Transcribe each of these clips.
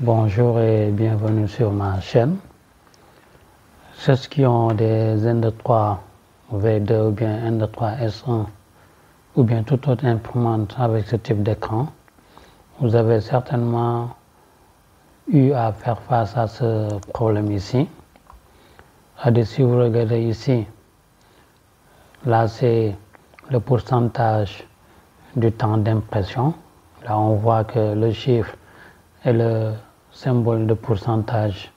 Bonjour et bienvenue sur ma chaîne. Ceux qui ont des N3 V2 ou bien N3 S1 ou bien toute autre imprimante avec ce type d'écran, vous avez certainement eu à faire face à ce problème ici. Si vous regardez ici, là c'est le pourcentage du temps d'impression. Là on voit que le chiffre et le symbole de pourcentage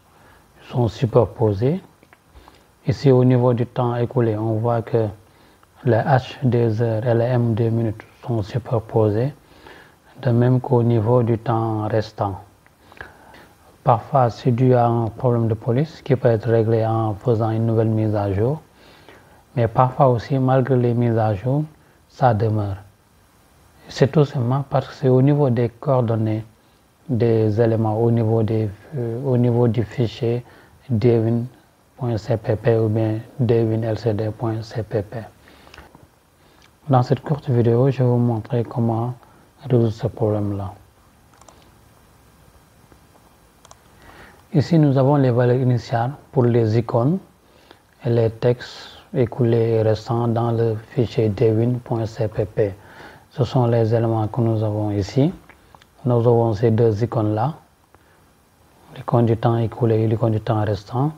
sont superposés. Ici au niveau du temps écoulé, on voit que les H des heures et les M des minutes sont superposés, de même qu'au niveau du temps restant. Parfois c'est dû à un problème de police qui peut être réglé en faisant une nouvelle mise à jour, mais parfois aussi malgré les mises à jour, ça demeure. C'est tout simplement parce que c'est au niveau des coordonnées des éléments au niveau du fichier dwin.cpp ou bien dwinlcd.cpp. Dans cette courte vidéo, je vais vous montrer comment résoudre ce problème-là. Ici, nous avons les valeurs initiales pour les icônes et les textes écoulés et restants dans le fichier dwin.cpp. Ce sont les éléments que nous avons ici. Nous avons ces deux icônes-là, l'icône du temps écoulé et l'icône du temps restant.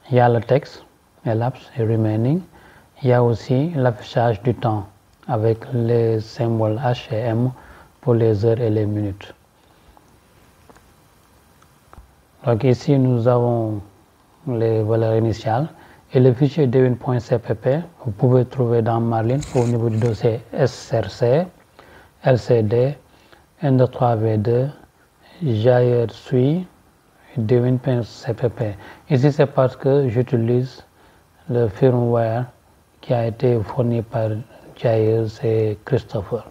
Il y a le texte, elapsed et remaining. Il y a aussi l'affichage du temps avec les symboles H et M pour les heures et les minutes. Donc ici, nous avons les valeurs initiales et le fichier dwin.cpp, vous pouvez trouver dans Marlin au niveau du dossier SRC, LCD, N3V2, Jaeger Sui, dwin.cpp. Ici, c'est parce que j'utilise le firmware qui a été fourni par Jaeger et Christopher.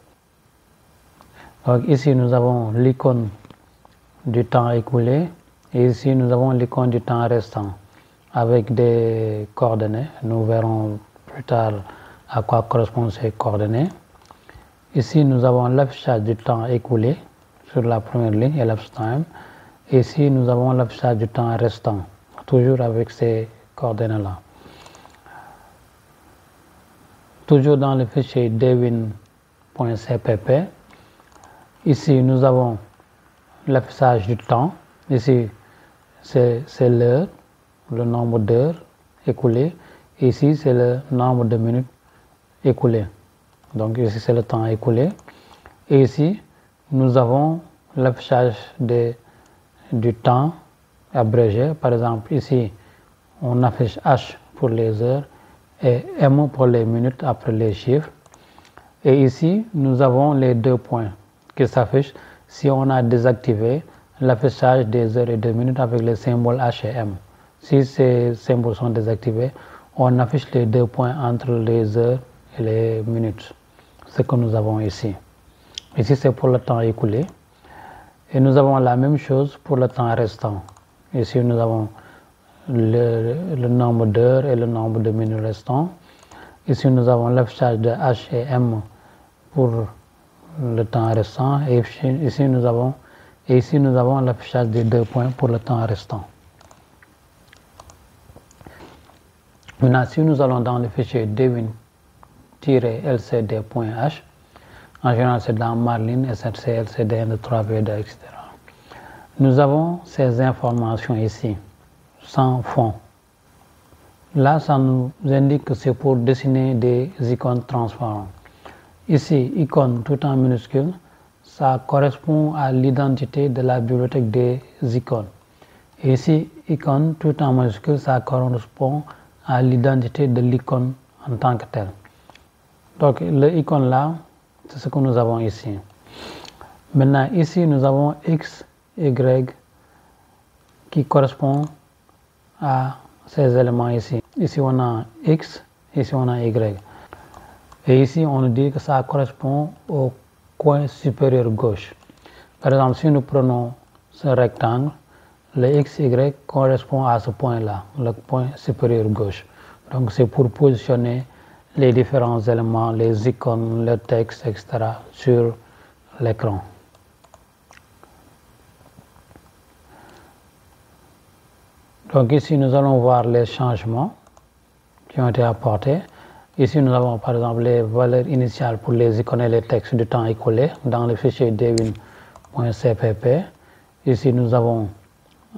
Donc ici, nous avons l'icône du temps écoulé et ici, nous avons l'icône du temps restant avec des coordonnées. Nous verrons plus tard à quoi correspondent ces coordonnées. Ici, nous avons l'affichage du temps écoulé sur la première ligne, elapsed time. Ici, nous avons l'affichage du temps restant, toujours avec ces coordonnées-là. Toujours dans le fichier dwin.cpp. Ici, nous avons l'affichage du temps. Ici, c'est l'heure, le nombre d'heures écoulées. Ici, c'est le nombre de minutes écoulées. Donc ici, c'est le temps écoulé. Et ici, nous avons l'affichage du temps abrégé. Par exemple, ici, on affiche H pour les heures et M pour les minutes après les chiffres. Et ici, nous avons les deux points qui s'affichent si on a désactivé l'affichage des heures et des minutes avec les symboles H et M. Si ces symboles sont désactivés, on affiche les deux points entre les heures et les minutes. Ce que nous avons ici. Ici, c'est pour le temps écoulé. Et nous avons la même chose pour le temps restant. Ici, nous avons le nombre d'heures et le nombre de minutes restants. Ici, nous avons l'affichage de H et M pour le temps restant. Et ici, nous avons l'affichage des deux points pour le temps restant. Maintenant, si nous allons dans le fichier dwin-lcd.h, en général c'est dans Marlin, SRC, LCD, N3V2, etc. Nous avons ces informations ici, sans fond. Là, ça nous indique que c'est pour dessiner des icônes transparentes. Ici, icône tout en minuscule, ça correspond à l'identité de la bibliothèque des icônes. Et ici, icône tout en majuscule, ça correspond à l'identité de l'icône en tant que telle. Donc, l'icône là, c'est ce que nous avons ici. Maintenant, ici, nous avons X, Y, qui correspond à ces éléments ici. Ici, on a X, ici, on a Y. Et ici, on nous dit que ça correspond au coin supérieur gauche. Par exemple, si nous prenons ce rectangle, le XY correspond à ce point-là, le point supérieur gauche. Donc, c'est pour positionner les différents éléments, les icônes, le texte, etc. sur l'écran. Donc ici, nous allons voir les changements qui ont été apportés. Ici, nous avons par exemple les valeurs initiales pour les icônes et les textes du temps écoulé dans le fichier dwin.cpp. Ici, nous avons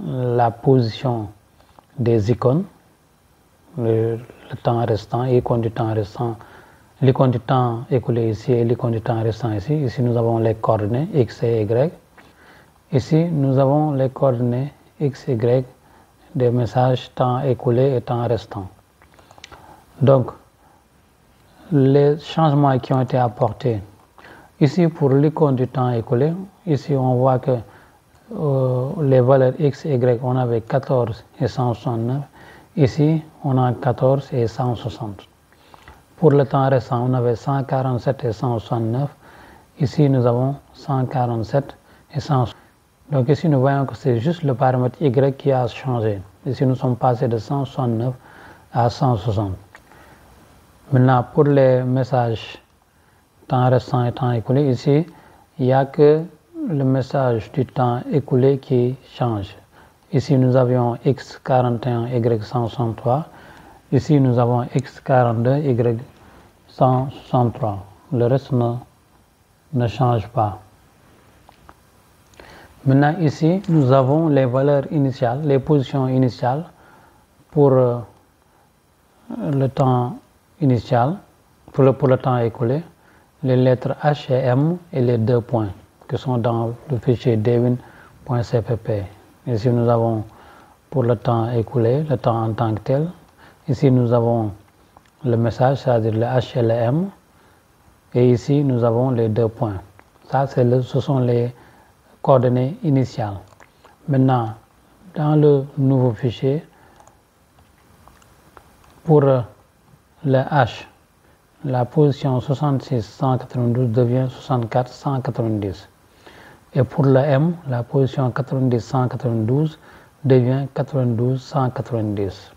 la position des icônes, le temps restant, l'icône du temps restant, l'icône du temps écoulé ici et l'icône du temps restant ici. Ici, nous avons les coordonnées X et Y. Ici, nous avons les coordonnées X et Y des messages temps écoulé et temps restant. Donc, les changements qui ont été apportés. Ici, pour l'icône du temps écoulé, ici, on voit que les valeurs X et Y, on avait 14 et 169. Ici, on a 14 et 160. Pour le temps restant, on avait 147 et 169. Ici, nous avons 147 et 160. Donc ici, nous voyons que c'est juste le paramètre Y qui a changé. Ici, nous sommes passés de 169 à 160. Maintenant, pour les messages temps restant et temps écoulé, ici, il n'y a que le message du temps écoulé qui change. Ici, nous avions X41, Y163. Ici, nous avons X42, Y163. Le reste ne change pas. Maintenant, ici, nous avons les valeurs initiales, les positions initiales pour le temps initial, pour le temps écoulé, les lettres H et M et les 2 points qui sont dans le fichier dwin.cpp. Ici, nous avons pour le temps écoulé, le temps en tant que tel. Ici, nous avons le message, c'est-à-dire le H et le M. Et ici, nous avons les 2 points. Ça, ce sont les coordonnées initiales. Maintenant, dans le nouveau fichier, pour le H, la position 66-192 devient 64-190. Et pour le M, la position 90-192 devient 92-190.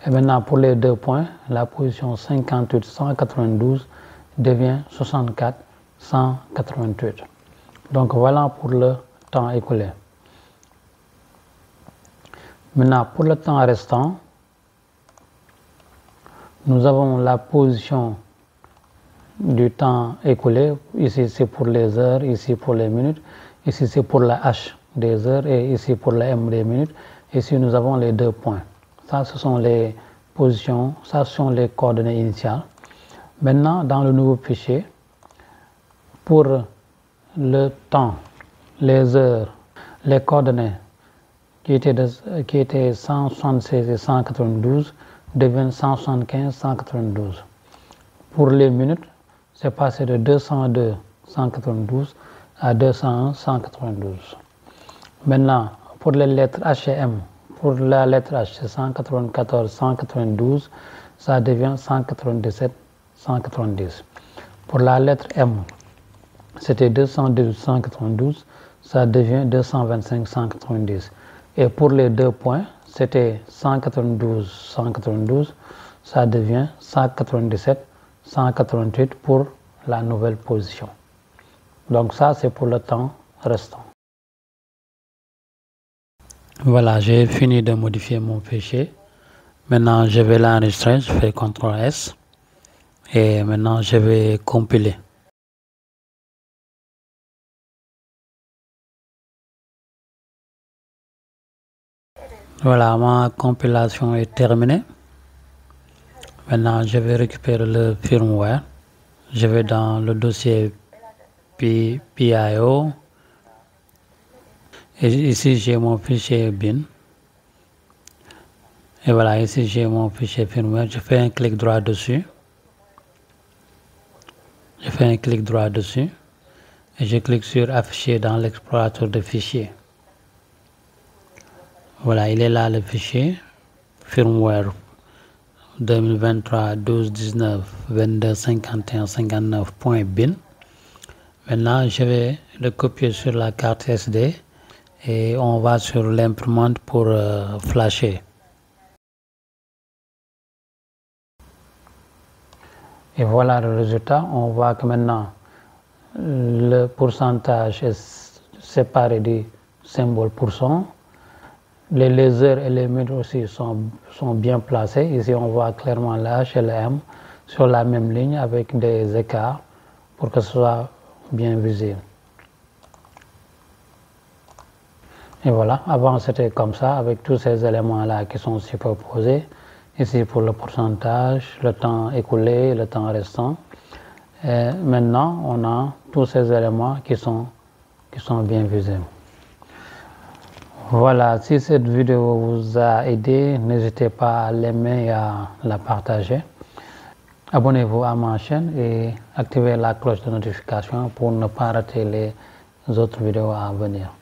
Et maintenant, pour les 2 points, la position 58-192 devient 64-188. Donc voilà pour le temps écoulé. Maintenant, pour le temps restant, nous avons la position du temps écoulé. Ici, c'est pour les heures, ici pour les minutes. Ici, c'est pour la H des heures et ici pour la M des minutes. Ici, nous avons les 2 points. Ça, ce sont les positions, ça, ce sont les coordonnées initiales. Maintenant, dans le nouveau fichier, pour le temps, les heures, les coordonnées qui étaient 176 et 192 deviennent 175, 192. Pour les minutes, c'est passé de 202, 192 à 201, 192. Maintenant, pour les lettres H et M, pour la lettre H, c'est 194, 192, ça devient 197, 190. Pour la lettre M, c'était 202, 192, ça devient 225, 190. Et pour les 2 points, c'était 192, 192, ça devient 197, 188 pour la nouvelle position. Donc ça, c'est pour le temps restant. Voilà, j'ai fini de modifier mon fichier. Maintenant, je vais l'enregistrer, je fais CTRL S. Et maintenant, je vais compiler. Voilà, ma compilation est terminée. Maintenant, je vais récupérer le firmware. Je vais dans le dossier PIO. Et ici, j'ai mon fichier bin. Et voilà, ici, j'ai mon fichier firmware. Je fais un clic droit dessus. Je fais un clic droit dessus. Et je clique sur afficher dans l'explorateur de fichiers. Voilà, il est là le fichier firmware 2023 12 19 22 51 59.bin. Maintenant, je vais le copier sur la carte SD et on va sur l'imprimante pour flasher. Et voilà le résultat. On voit que maintenant le pourcentage est séparé du symbole %. Les heures et les minutes aussi sont bien placés. Ici, on voit clairement l'H et le M sur la même ligne avec des écarts pour que ce soit bien visible. Et voilà, avant c'était comme ça, avec tous ces éléments-là qui sont superposés. Ici pour le pourcentage, le temps écoulé, le temps restant. Et maintenant, on a tous ces éléments qui sont bien visibles. Voilà, si cette vidéo vous a aidé, n'hésitez pas à l'aimer et à la partager. Abonnez-vous à ma chaîne et activez la cloche de notification pour ne pas rater les autres vidéos à venir.